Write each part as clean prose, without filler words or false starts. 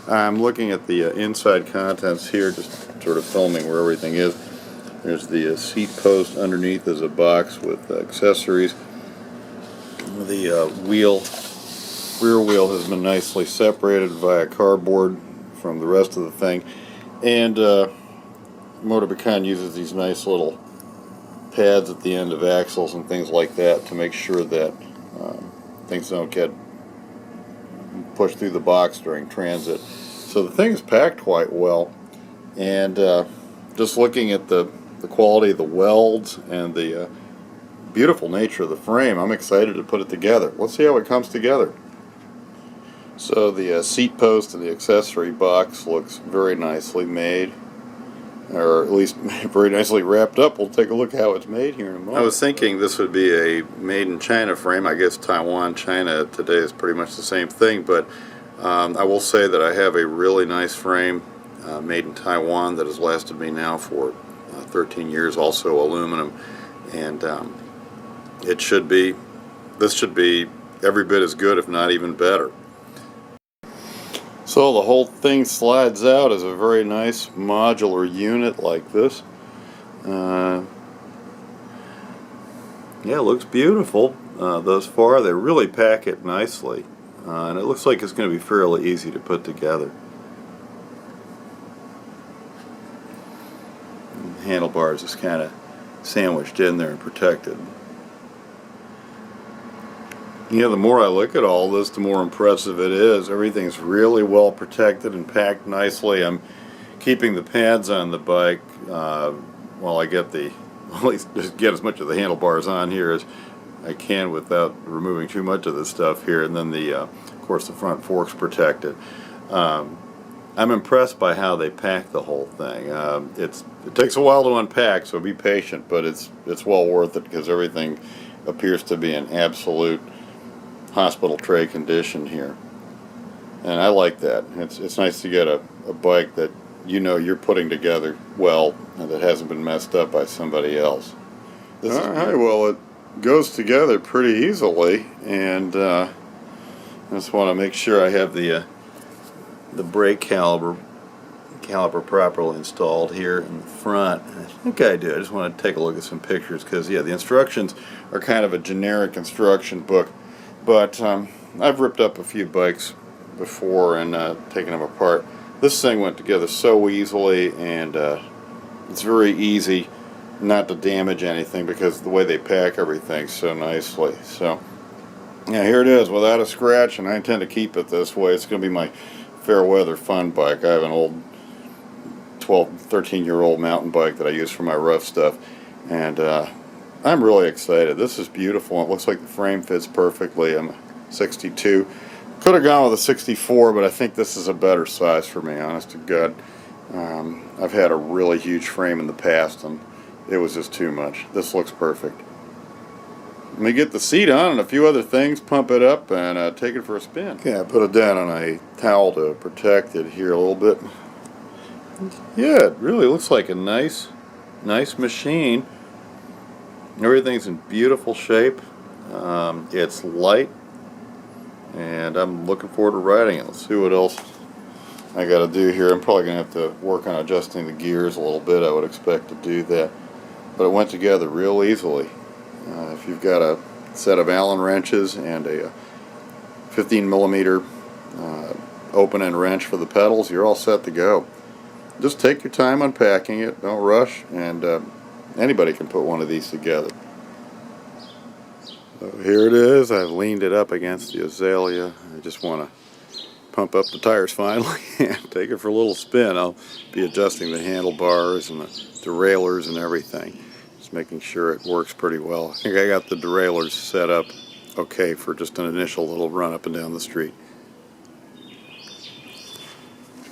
I'm looking at the inside contents here, just sort of filming where everything is. There's the seat post underneath as a box with accessories. The rear wheel has been nicely separated via cardboard from the rest of the thing, and Motobecane uses these nice little pads at the end of axles and things like that to make sure that things don't get pushed through the box during transit. So the thing is packed quite well, and just looking at the quality of the welds and the beautiful nature of the frame, I'm excited to put it together. Let's see how it comes together. So the seat post and the accessory box looks very nicely made, or at least very nicely wrapped up. We'll take a look how it's made here in a moment. I was thinking this would be a made in China frame. I guess Taiwan, China today is pretty much the same thing, but I will say that I have a really nice frame made in Taiwan that has lasted me now for 13 years, also aluminum, and this should be every bit as good, if not even better. So the whole thing slides out as a very nice modular unit like this. Yeah, it looks beautiful thus far. They really pack it nicely, and it looks like it's going to be fairly easy to put together. The handlebars is kind of sandwiched in there and protected. Yeah, the more I look at all this, the more impressive it is. Everything's really well protected and packed nicely. I'm keeping the pads on the bike while I get at least just get as much of the handlebars on here as I can without removing too much of the stuff here. And then of course, the front fork's protected. I'm impressed by how they pack the whole thing. It takes a while to unpack, so be patient, but it's well worth it because everything appears to be in absolute hospital tray condition here, and I like that. It's nice to get a bike that you know you're putting together well and that hasn't been messed up by somebody else. Alright, well, it goes together pretty easily, and I just want to make sure I have the brake caliper properly installed here in the front. I think I do. I just want to take a look at some pictures because, yeah, the instructions are kind of a generic instruction book. But I've ripped up a few bikes before and taken them apart. This thing went together so easily, and it's very easy not to damage anything because of the way they pack everything so nicely. So, yeah, here it is without a scratch, and I intend to keep it this way. It's going to be my fair weather fun bike. I have an old 13-year-old mountain bike that I use for my rough stuff, and I'm really excited. This is beautiful. It looks like the frame fits perfectly. I'm a 62. Could have gone with a 64, but I think this is a better size for me, honest to God. I've had a really huge frame in the past, and it was just too much. This looks perfect. Let me get the seat on and a few other things, pump it up, and take it for a spin. Okay, I put it down on a towel to protect it here a little bit. Yeah, it really looks like a nice machine. Everything's in beautiful shape. It's light, and I'm looking forward to riding it. Let's see what else I got to do here. I'm probably going to have to work on adjusting the gears a little bit. I would expect to do that. But it went together real easily. If you've got a set of Allen wrenches and a 15mm open-end wrench for the pedals, you're all set to go. Just take your time unpacking it. Don't rush, and anybody can put one of these together. So here it is. I've leaned it up against the azalea. I just want to pump up the tires finally and take it for a little spin. I'll be adjusting the handlebars and the derailleurs and everything. Just making sure it works pretty well. I think I got the derailleurs set up okay for just an initial little run up and down the street.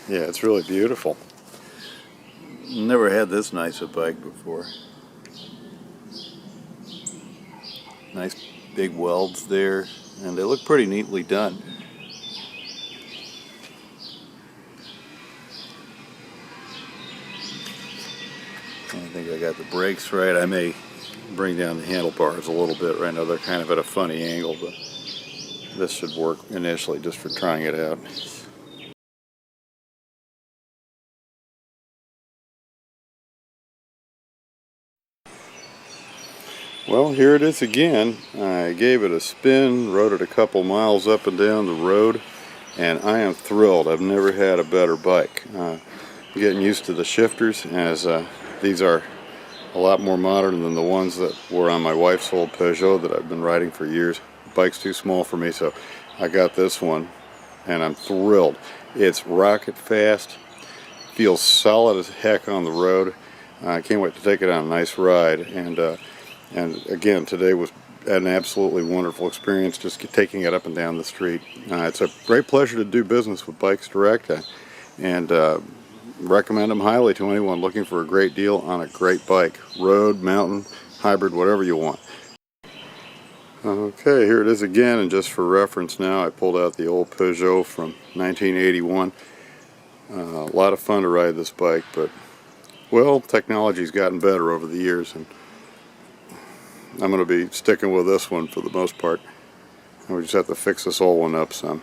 Yeah, it's really beautiful. Never had this nice a bike before. Nice big welds there, and they look pretty neatly done. I think I got the brakes right. I may bring down the handlebars a little bit right now. They're kind of at a funny angle, but this should work initially just for trying it out. Well, here it is again. I gave it a spin, rode it a couple miles up and down the road, and I am thrilled. I've never had a better bike. Getting used to the shifters, as these are a lot more modern than the ones that were on my wife's old Peugeot that I've been riding for years. The bike's too small for me, so I got this one, and I'm thrilled. It's rocket fast, feels solid as heck on the road. I can't wait to take it on a nice ride, and again, today was an absolutely wonderful experience just taking it up and down the street. It's a great pleasure to do business with Bikesdirect, and recommend them highly to anyone looking for a great deal on a great bike. Road, mountain, hybrid, whatever you want. Okay, here it is again, and just for reference now, I pulled out the old Peugeot from 1981. A lot of fun to ride this bike, but, well, technology's gotten better over the years, and I'm going to be sticking with this one for the most part. And we just have to fix this old one up some.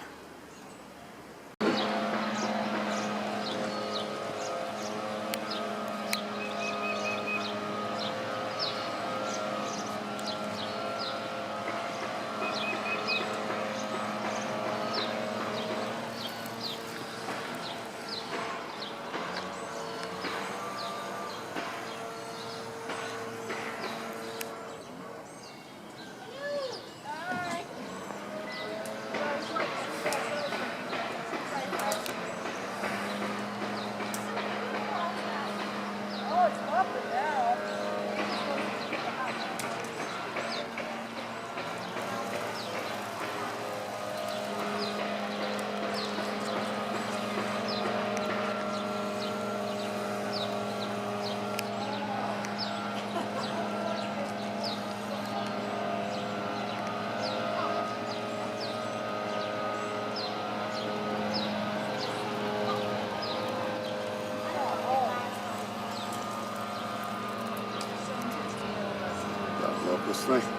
Love this thing.